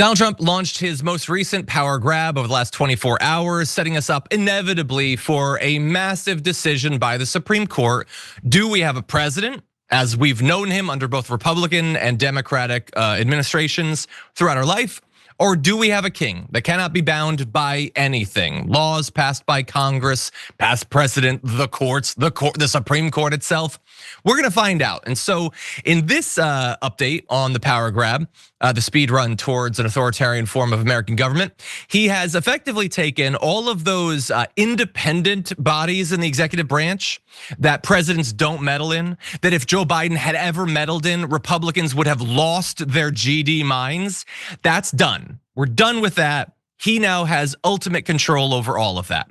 Donald Trump launched his most recent power grab over the last 24 hours, setting us up inevitably for a massive decision by the Supreme Court. Do we have a president, as we've known him under both Republican and Democratic administrations throughout our life? Or do we have a king that cannot be bound by anything? Laws passed by Congress, past precedent, the courts, the Supreme Court itself? We're gonna find out. And so in this update on the power grab, the speed run towards an authoritarian form of American government, he has effectively taken all of those independent bodies in the executive branch that presidents don't meddle in, that if Joe Biden had ever meddled in, Republicans would have lost their GD minds. That's done. We're done with that. He now has ultimate control over all of that.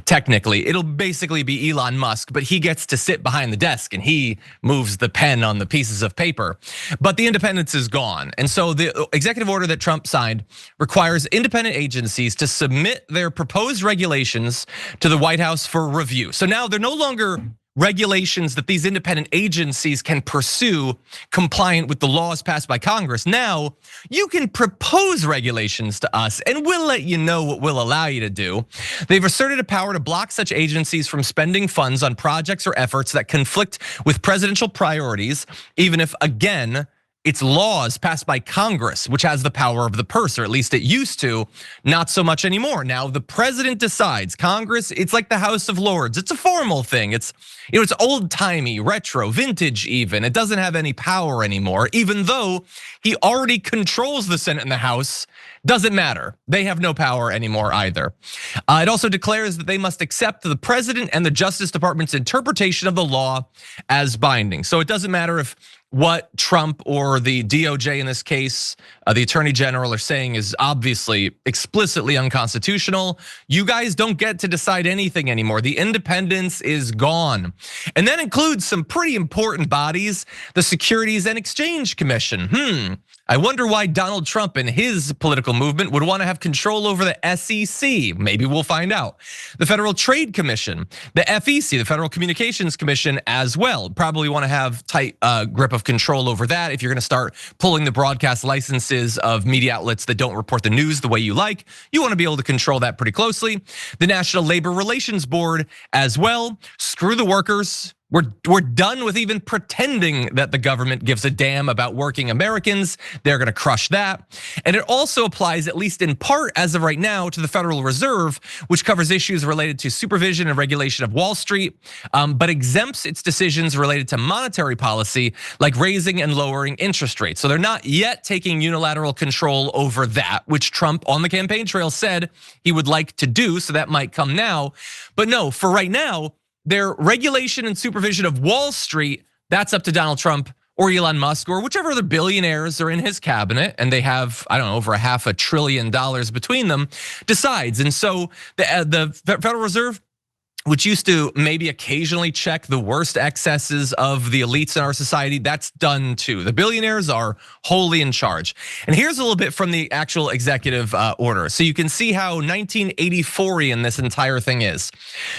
Technically, it'll basically be Elon Musk, but he gets to sit behind the desk and he moves the pen on the pieces of paper. But the independence is gone. And so the executive order that Trump signed requires independent agencies to submit their proposed regulations to the White House for review. So now they're no longer regulations that these independent agencies can pursue compliant with the laws passed by Congress. Now, you can propose regulations to us and we'll let you know what we'll allow you to do. They've asserted a power to block such agencies from spending funds on projects or efforts that conflict with presidential priorities, even if, again, it's laws passed by Congress, which has the power of the purse, or at least it used to, not so much anymore. Now the president decides. Congress, it's like the House of Lords. It's a formal thing. It's old timey, retro, vintage even. It doesn't have any power anymore, even though he already controls the Senate and the House. Doesn't matter. They have no power anymore either. It also declares that they must accept the president and the Justice Department's interpretation of the law as binding. So it doesn't matter if what Trump or the DOJ in this case, the Attorney General are saying is obviously explicitly unconstitutional. You guys don't get to decide anything anymore. The independence is gone. And that includes some pretty important bodies, the Securities and Exchange Commission. I wonder why Donald Trump and his political movement would want to have control over the SEC. Maybe we'll find out. The Federal Trade Commission, the FEC, the Federal Communications Commission as well. Probably want to have tight grip of control over that if you're going to start pulling the broadcast licenses of media outlets that don't report the news the way you like. You want to be able to control that pretty closely. The National Labor Relations Board as well. Screw the workers. We're done with even pretending that the government gives a damn about working Americans. They're gonna crush that. And it also applies, at least in part as of right now, to the Federal Reserve, which covers issues related to supervision and regulation of Wall Street, but exempts its decisions related to monetary policy, like raising and lowering interest rates. So they're not yet taking unilateral control over that, which Trump on the campaign trail said he would like to do, so that might come now. But no, for right now, their regulation and supervision of Wall Street, that's up to Donald Trump or Elon Musk or whichever other billionaires are in his cabinet, and they have, I don't know, over $500 billion between them, decides. And so the Federal Reserve, which used to maybe occasionally check the worst excesses of the elites in our society, that's done too. The billionaires are wholly in charge. And here's a little bit from the actual executive order. So you can see how 1984-ian this entire thing is.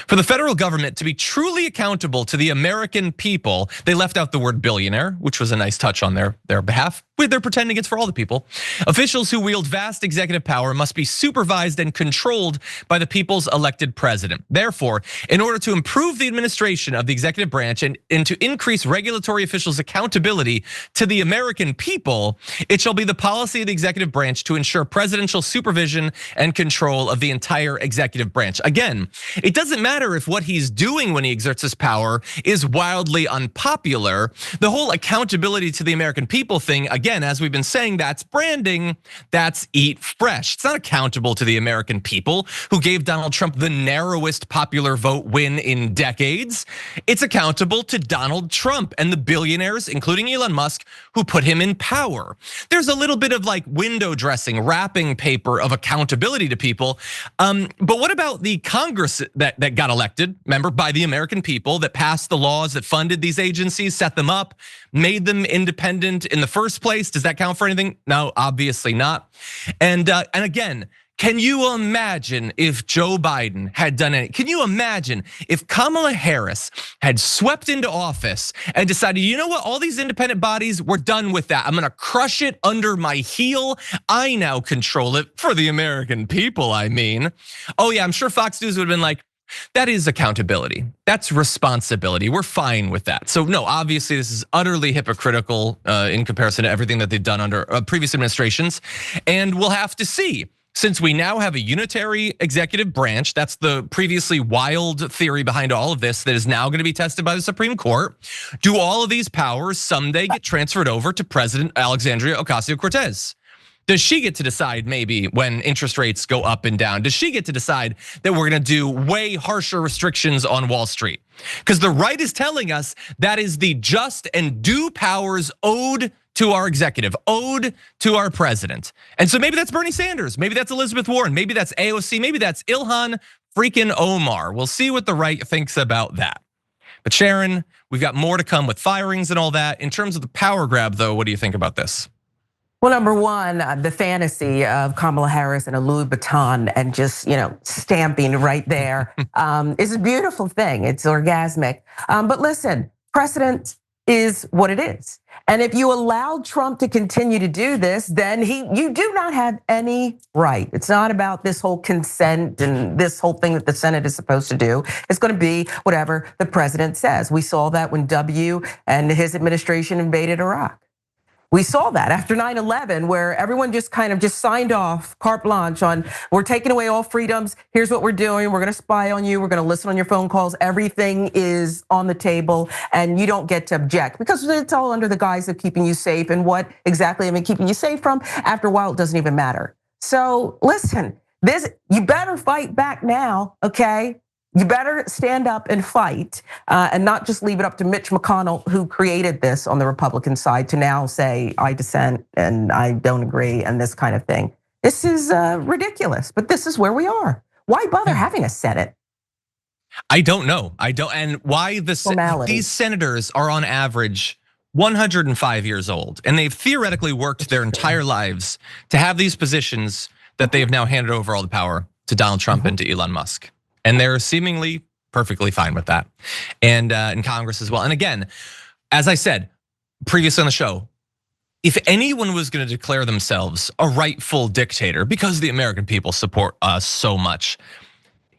For the federal government to be truly accountable to the American people, they left out the word billionaire, which was a nice touch on their behalf. They're pretending it's for all the people. Officials who wield vast executive power must be supervised and controlled by the people's elected president. Therefore, in order to improve the administration of the executive branch and to increase regulatory officials' accountability to the American people, it shall be the policy of the executive branch to ensure presidential supervision and control of the entire executive branch. Again, it doesn't matter if what he's doing when he exerts his power is wildly unpopular. The whole accountability to the American people thing, again, as we've been saying, that's branding, that's eat fresh. It's not accountable to the American people who gave Donald Trump the narrowest popular vote win in decades. It's accountable to Donald Trump and the billionaires, including Elon Musk, who put him in power. There's a little bit of like window dressing, wrapping paper of accountability to people. But what about the Congress that got elected, remember, by the American people, that passed the laws, that funded these agencies, set them up, made them independent in the first place? Does that count for anything? No, obviously not. And again, Can you imagine if Joe Biden had done it? Can you imagine if Kamala Harris had swept into office and decided, you know what, all these independent bodies, we're done with that. I'm gonna crush it under my heel. I now control it for the American people, I mean. Oh yeah, I'm sure Fox News would have been like, that is accountability. That's responsibility. We're fine with that. So no, obviously this is utterly hypocritical in comparison to everything that they've done under previous administrations. And we'll have to see. Since we now have a unitary executive branch, that's the previously wild theory behind all of this that is now going to be tested by the Supreme Court. Do all of these powers someday get transferred over to President Alexandria Ocasio-Cortez? Does she get to decide maybe when interest rates go up and down? Does she get to decide that we're gonna do way harsher restrictions on Wall Street? Because the right is telling us that is the just and due powers owed to our executive, owed to our president. And so maybe that's Bernie Sanders, maybe that's Elizabeth Warren, maybe that's AOC, maybe that's Ilhan freaking Omar. We'll see what the right thinks about that. But Sharon, we've got more to come with firings and all that. In terms of the power grab though, what do you think about this? Well, number one, the fantasy of Kamala Harris and a Louis Vuitton and just, stamping right there is a beautiful thing. It's orgasmic. But listen, precedent is what it is. And if you allow Trump to continue to do this, then you do not have any right. It's not about this whole consent and this whole thing that the Senate is supposed to do. It's going to be whatever the president says. We saw that when W and his administration invaded Iraq. We saw that after 9/11, where everyone just kind of signed off carte blanche on, we're taking away all freedoms. Here's what we're doing. We're gonna spy on you. We're gonna listen on your phone calls. Everything is on the table and you don't get to object because it's all under the guise of keeping you safe. And what exactly am I keeping you safe from? After a while, it doesn't even matter. So listen, you better fight back now, okay? You better stand up and fight and not just leave it up to Mitch McConnell, who created this on the Republican side, to now say, I dissent and I don't agree and this kind of thing. This is ridiculous, but this is where we are. Why bother having a Senate? I don't know. And why these senators are on average 105 years old, and they've theoretically worked their entire lives to have these positions that they have now handed over all the power to Donald Trump and to Elon Musk. And they're seemingly perfectly fine with that. And in Congress as well. And again, as I said previously on the show, if anyone was gonna declare themselves a rightful dictator, because the American people support us so much,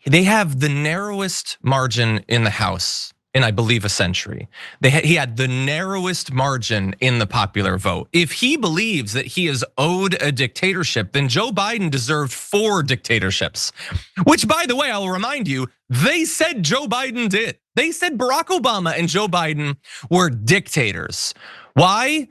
they have the narrowest margin in the House in, I believe, a century. He had the narrowest margin in the popular vote. If he believes that he is owed a dictatorship, then Joe Biden deserved 4 dictatorships. Which, by the way, I will remind you, they said Joe Biden did. They said Barack Obama and Joe Biden were dictators. Why?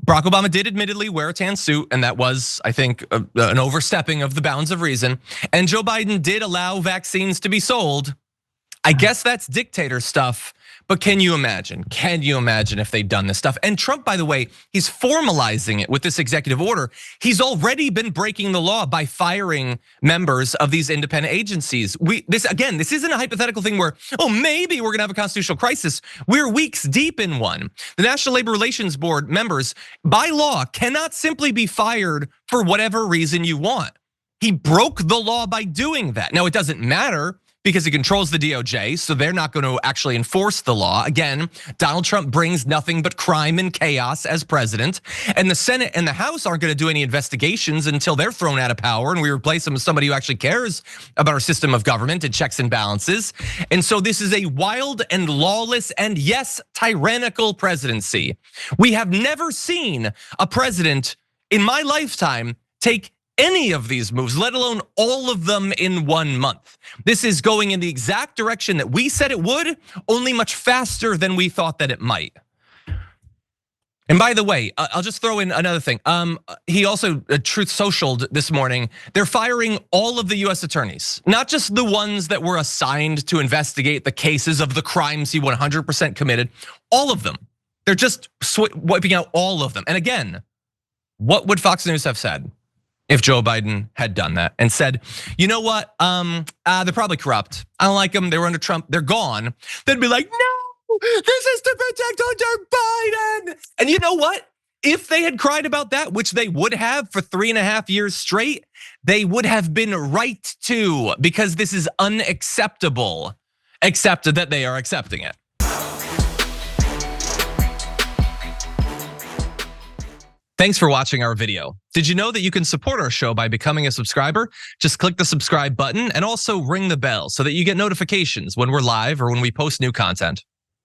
Barack Obama did admittedly wear a tan suit, and that was, I think, an overstepping of the bounds of reason. And Joe Biden did allow vaccines to be sold. I guess that's dictator stuff, but can you imagine? Can you imagine if they'd done this stuff? And Trump, by the way, he's formalizing it with this executive order. He's already been breaking the law by firing members of these independent agencies. This isn't a hypothetical thing where, maybe we're gonna have a constitutional crisis. We're weeks deep in one. The National Labor Relations Board members, by law, cannot simply be fired for whatever reason you want. He broke the law by doing that. Now, it doesn't matter, because he controls the DOJ, so they're not going to actually enforce the law. Again, Donald Trump brings nothing but crime and chaos as president. And the Senate and the House aren't going to do any investigations until they're thrown out of power and we replace them with somebody who actually cares about our system of government and checks and balances. And so this is a wild and lawless and yes, tyrannical presidency. We have never seen a president in my lifetime take any of these moves, let alone all of them in 1 month. This is going in the exact direction that we said it would, only much faster than we thought that it might. And by the way, I'll just throw in another thing. He also Truth Socialed this morning. They're firing all of the US attorneys, not just the ones that were assigned to investigate the cases of the crimes he 100% committed, all of them. They're just wiping out all of them. And again, what would Fox News have said if Joe Biden had done that and said, you know what, they're probably corrupt. I don't like them, they were under Trump, they're gone. They'd be like, no, this is to protect Hunter Biden. And you know what? If they had cried about that, which they would have for 3.5 years straight, They would have been right to, because this is unacceptable, except that they are accepting it. Thanks for watching our video. Did you know that you can support our show by becoming a subscriber? Just click the subscribe button and also ring the bell so that you get notifications when we're live or when we post new content.